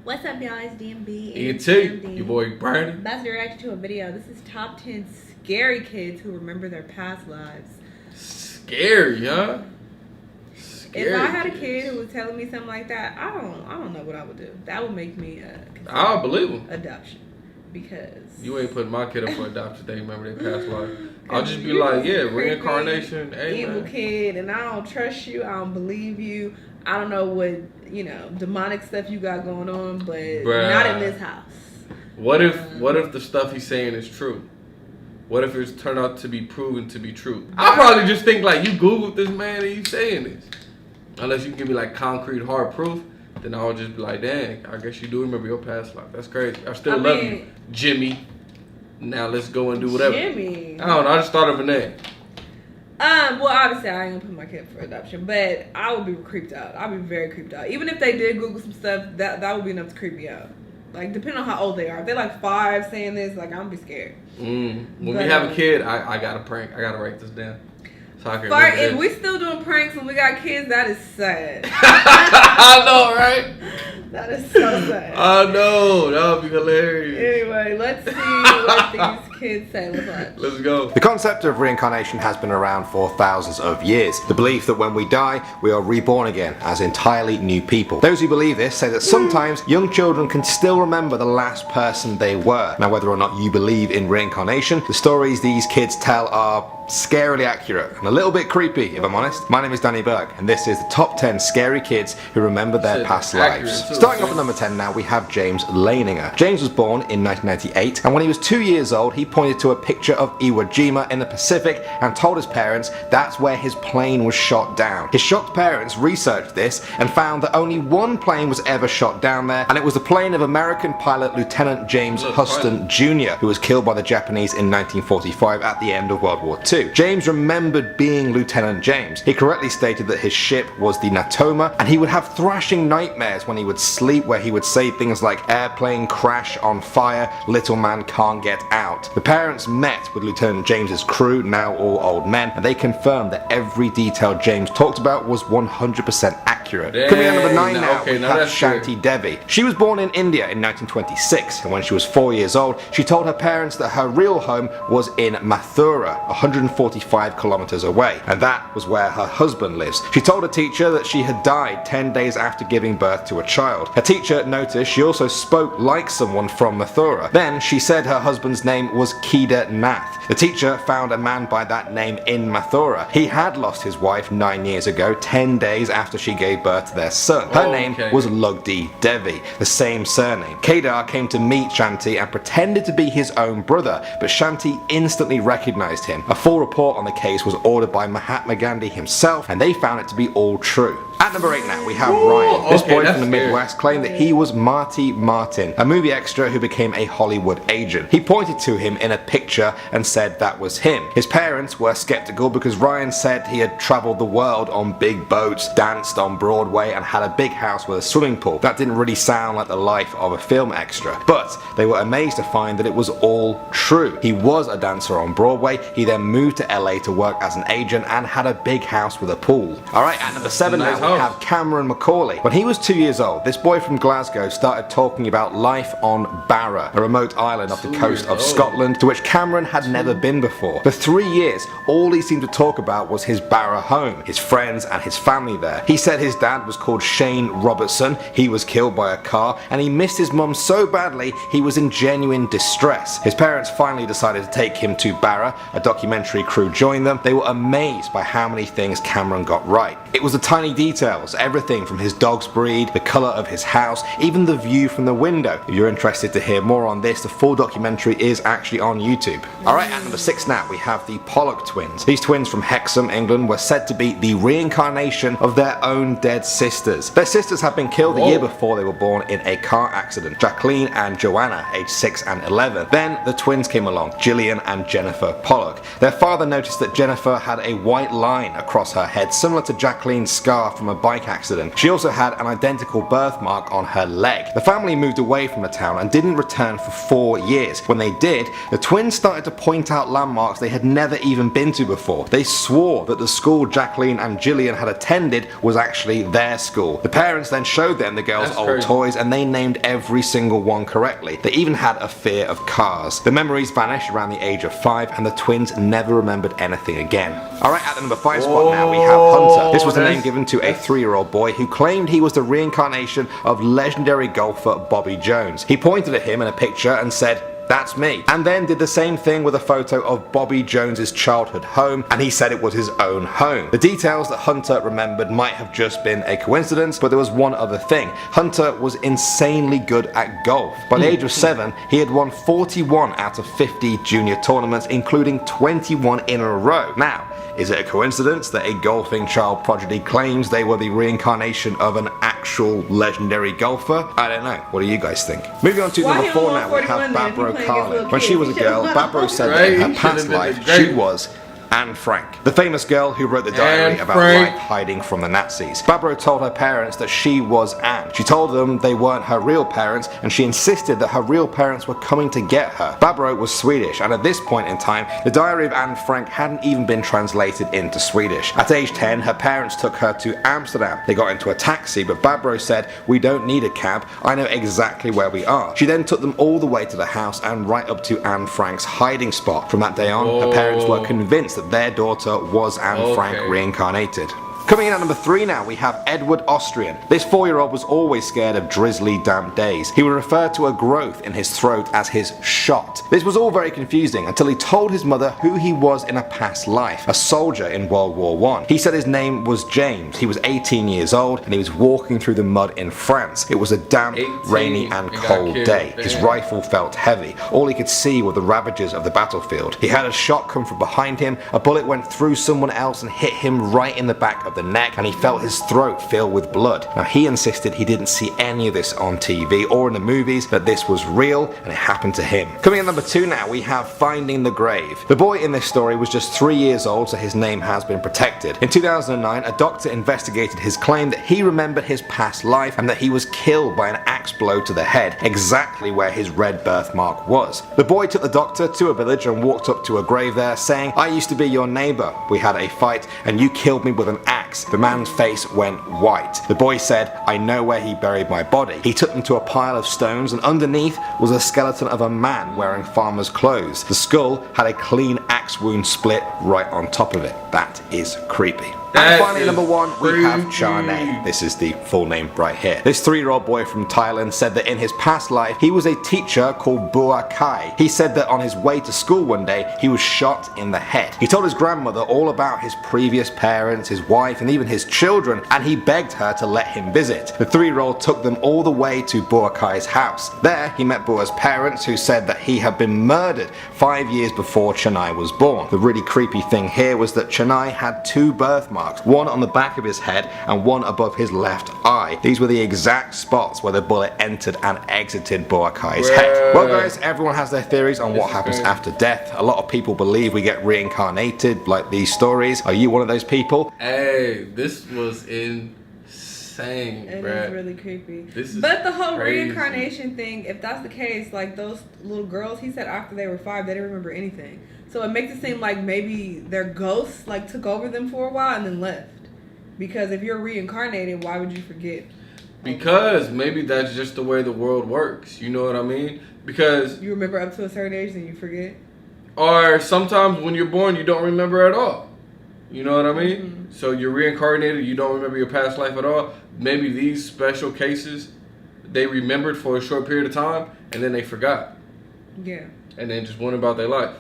What's up, y'all? It's D&B ENT, ENT. your boy Brandon. That's the reaction to a video. This is top 10 scary kids who remember their past lives. Scary, huh? Scary. If I had a kid who was telling me something like that, I don't know what I would do. That would make me I'll believe him. Adoption, because you ain't putting my kid up for adoption. They remember their past life. I'll just be like, yeah, reincarnation. Hey, evil man. kid, and I don't trust you. I don't believe you. I don't know what demonic stuff you got going on, but Bruh. not in this house. What if the stuff he's saying is true? What if it's turned out to be proven to be true? I'll probably just think like, you Googled this man and he's saying this. Unless you can give me like concrete hard proof, then I'll just be like, dang, I guess you do remember your past life. That's crazy. I still love you, Jimmy. Now let's go and do whatever. Jimmy. I don't know. I just thought of a name. Well, obviously I ain't gonna put my kid up for adoption, but I would be creeped out. I'd be very creeped out. Even if they did Google some stuff, that would be enough to creep me out. Like, depending on how old they are. If they're like 5 saying this, like, I'm gonna be scared. When we have a kid, I got a prank. I gotta write this down. So I can if we still doing pranks when we got kids, that is sad. I know, right? That is so sad. I know. That would be hilarious. Anyway, let's see what these kids say. Let's watch. Let's go. The concept of reincarnation has been around for thousands of years. The belief that when we die, we are reborn again as entirely new people. Those who believe this say that sometimes young children can still remember the last person they were. Now, whether or not you believe in reincarnation, the stories these kids tell are scarily accurate and a little bit creepy, if I'm honest. My name is Danny Berg, and this is the top 10 scary kids who remember their past lives. Starting off at number 10 now, we have James Leininger. James was born in 1998, and when he was 2 years old, he pointed to a picture of Iwo Jima in the Pacific and told his parents that's where his plane was shot down. His shocked parents researched this and found that only one plane was ever shot down there, and it was the plane of American pilot Lieutenant James Huston Jr., who was killed by the Japanese in 1945 at the end of World War II. James remembered being Lieutenant James. He correctly stated that his ship was the Natoma, and he would have thrashing nightmares when he would sleep, where he would say things like, airplane crash on fire, little man can't get out. The parents met with Lieutenant James's crew, now all old men, and they confirmed that every detail James talked about was 100% accurate. Coming in at number 9 now, we have Shanti Devi. She was born in India in 1926, and when she was 4 years old, she told her parents that her real home was in Mathura, 145 kilometers away, and that was where her husband lives. She told a teacher that she had died 10 days after giving birth to a child. Her teacher noticed she also spoke like someone from Mathura. Then she said her husband's name was Kedar Nath. The teacher found a man by that name in Mathura. He had lost his wife 9 years ago, 10 days after she gave birth to their son. Her name was Lugdi Devi, the same surname. Kedar came to meet Shanti and pretended to be his own brother, but Shanti instantly recognized him. A full report on the case was ordered by Mahatma Gandhi himself, and they found it to be all true. At number 8 now, we have Ryan. This boy from the Midwest claimed that he was Marty Martin, a movie extra who became a Hollywood agent. He pointed to him in a picture and said that was him. His parents were skeptical because Ryan said he had traveled the world on big boats, danced on Broadway, and had a big house with a swimming pool. That didn't really sound like the life of a film extra, but they were amazed to find that it was all true. He was a dancer on Broadway. He then moved to LA to work as an agent and had a big house with a pool. Alright, at number 7 now, we have Cameron McCauley. When he was 2 years old, this boy from Glasgow started talking about life on Barra, a remote island off the coast of Scotland, to which Cameron had never been before. For 3 years, all he seemed to talk about was his Barra home, his friends and his family there. He said his dad was called Shane Robertson, he was killed by a car, and he missed his mum so badly he was in genuine distress. His parents finally decided to take him to Barra. A documentary crew joined them. They were amazed by how many things Cameron got right. It was the tiny details, everything from his dog's breed, the colour of his house, even the view from the window. If you're interested to hear more on this, the full documentary is actually on YouTube. Alright, at number 6 now, we have the Pollock twins. These twins from Hexham, England, were said to be the reincarnation of their own dead sisters. Their sisters had been killed the year before they were born in a car accident. Jacqueline and Joanna, aged 6 and 11. Then the twins came along, Gillian and Jennifer Pollock. Their father noticed that Jennifer had a white line across her head, similar to Jacqueline's scar from from a bike accident. She also had an identical birthmark on her leg. The family moved away from the town and didn't return for 4 years. When they did, the twins started to point out landmarks they had never even been to before. They swore that the school Jacqueline and Gillian had attended was actually their school. The parents then showed them the girls' old toys and they named every single one correctly. They even had a fear of cars. The memories vanished around the age of 5 and the twins never remembered anything again. Alright, at the number 5 spot now we have Hunter. This was the name given to a 3-year-old boy who claimed he was the reincarnation of legendary golfer Bobby Jones. He pointed at him in a picture and said, "That's me," and then did the same thing with a photo of Bobby Jones's childhood home, and he said it was his own home. The details that Hunter remembered might have just been a coincidence, but there was one other thing. Hunter was insanely good at golf. By the age of 7, he had won 41 out of 50 junior tournaments, including 21 in a row. Now, is it a coincidence that a golfing child prodigy claims they were the reincarnation of an actual legendary golfer? I don't know. What do you guys think? Moving on to number 4 now, we have Barbara Carlin. When she was a girl, Barbara said that in her past life she was Anne Frank, the famous girl who wrote the diary about life hiding from the Nazis. Barbara told her parents that she was Anne. She told them they weren't her real parents, and she insisted that her real parents were coming to get her. Barbara was Swedish, and at this point in time, the diary of Anne Frank hadn't even been translated into Swedish. At age 10, her parents took her to Amsterdam. They got into a taxi, but Barbara said, "We don't need a cab, I know exactly where we are." She then took them all the way to the house and right up to Anne Frank's hiding spot. From that day on, her parents were convinced that their daughter was Anne Frank reincarnated. Coming in at number 3 now, we have Edward Austrian. This 4-year-old was always scared of drizzly, damp days. He would refer to a growth in his throat as his shot. This was all very confusing until he told his mother who he was in a past life, a soldier in World War I. He said his name was James. He was 18 years old and he was walking through the mud in France. It was a damp, rainy and cold day. His rifle felt heavy. All he could see were the ravages of the battlefield. He had a shot come from behind him. A bullet went through someone else and hit him right in the back of the neck, and he felt his throat fill with blood. Now, he insisted he didn't see any of this on TV or in the movies, that this was real and it happened to him. Coming in number 2 now, we have Finding the Grave. The boy in this story was just 3 years old, so his name has been protected. In 2009, a doctor investigated his claim that he remembered his past life and that he was killed by an axe blow to the head, exactly where his red birthmark was. The boy took the doctor to a village and walked up to a grave there, saying, "I used to be your neighbor. We had a fight and you killed me with an axe." The man's face went white. The boy said, "I know where he buried my body." He took them to a pile of stones, and underneath was a skeleton of a man wearing farmer's clothes. The skull had a clean axe wound split right on top of it. That is creepy. And finally, number 1, we have Charnay. This is the full name right here. This 3-year-old boy from Thailand said that in his past life, he was a teacher called Bua Kai. He said that on his way to school one day, he was shot in the head. He told his grandmother all about his previous parents, his wife, and even his children, and he begged her to let him visit. The 3-year-old took them all the way to Bua Kai's house. There, he met Bua's parents, who said that he had been murdered 5 years before Chennai was born. The really creepy thing here was that Chennai had 2 birthmarks. One on the back of his head and one above his left eye. These were the exact spots where the bullet entered and exited Bua Kai's head. Well guys, everyone has their theories on what happens after death. A lot of people believe we get reincarnated, like these stories. Are you one of those people? Hey, this was insane, It bruh. is really creepy. But the whole reincarnation thing, if that's the case, like those little girls, he said after they were 5, they didn't remember anything. So it makes it seem like maybe their ghosts like took over them for a while and then left. Because if you're reincarnated, why would you forget? Because maybe that's just the way the world works. You know what I mean? Because you remember up to a certain age and you forget. Or sometimes when you're born, you don't remember at all. You know what I mean? So you're reincarnated, you don't remember your past life at all. Maybe these special cases, they remembered for a short period of time and then they forgot. Yeah. And then just went about their life.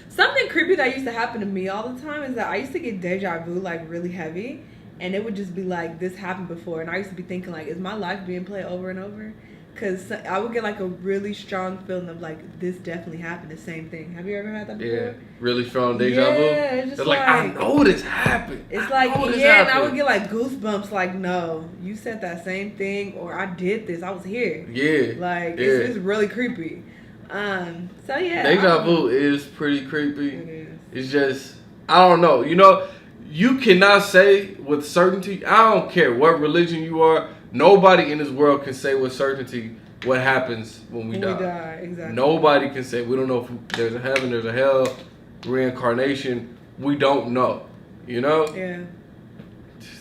Something creepy that used to happen to me all the time is that I used to get deja vu like really heavy, and it would just be like, this happened before, and I used to be thinking like, is my life being played over and over? Because I would get like a really strong feeling of like, this definitely happened, the same thing. Have you ever had that before? Yeah, really strong deja vu. Yeah, it's just like, I know this happened. It's like, yeah, and I would get like goosebumps like, no, you said that same thing, or I did this, I was here. Yeah. Like, yeah. It's really creepy. So yeah. Deja vu is pretty creepy. It is. It's just, I don't know. You know, you cannot say with certainty. I don't care what religion you are. Nobody in this world can say with certainty what happens when we die. Exactly. Nobody can say. We don't know if there's a heaven, there's a hell, reincarnation. We don't know. You know? Yeah.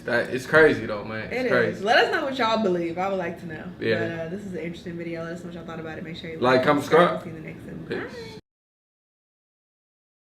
It's crazy though, man. It's crazy. Let us know what y'all believe. I would like to know. Yeah. But this is an interesting video. Let us know what y'all thought about it. Make sure you like, comment, subscribe. See you in the next one. Peace. Bye.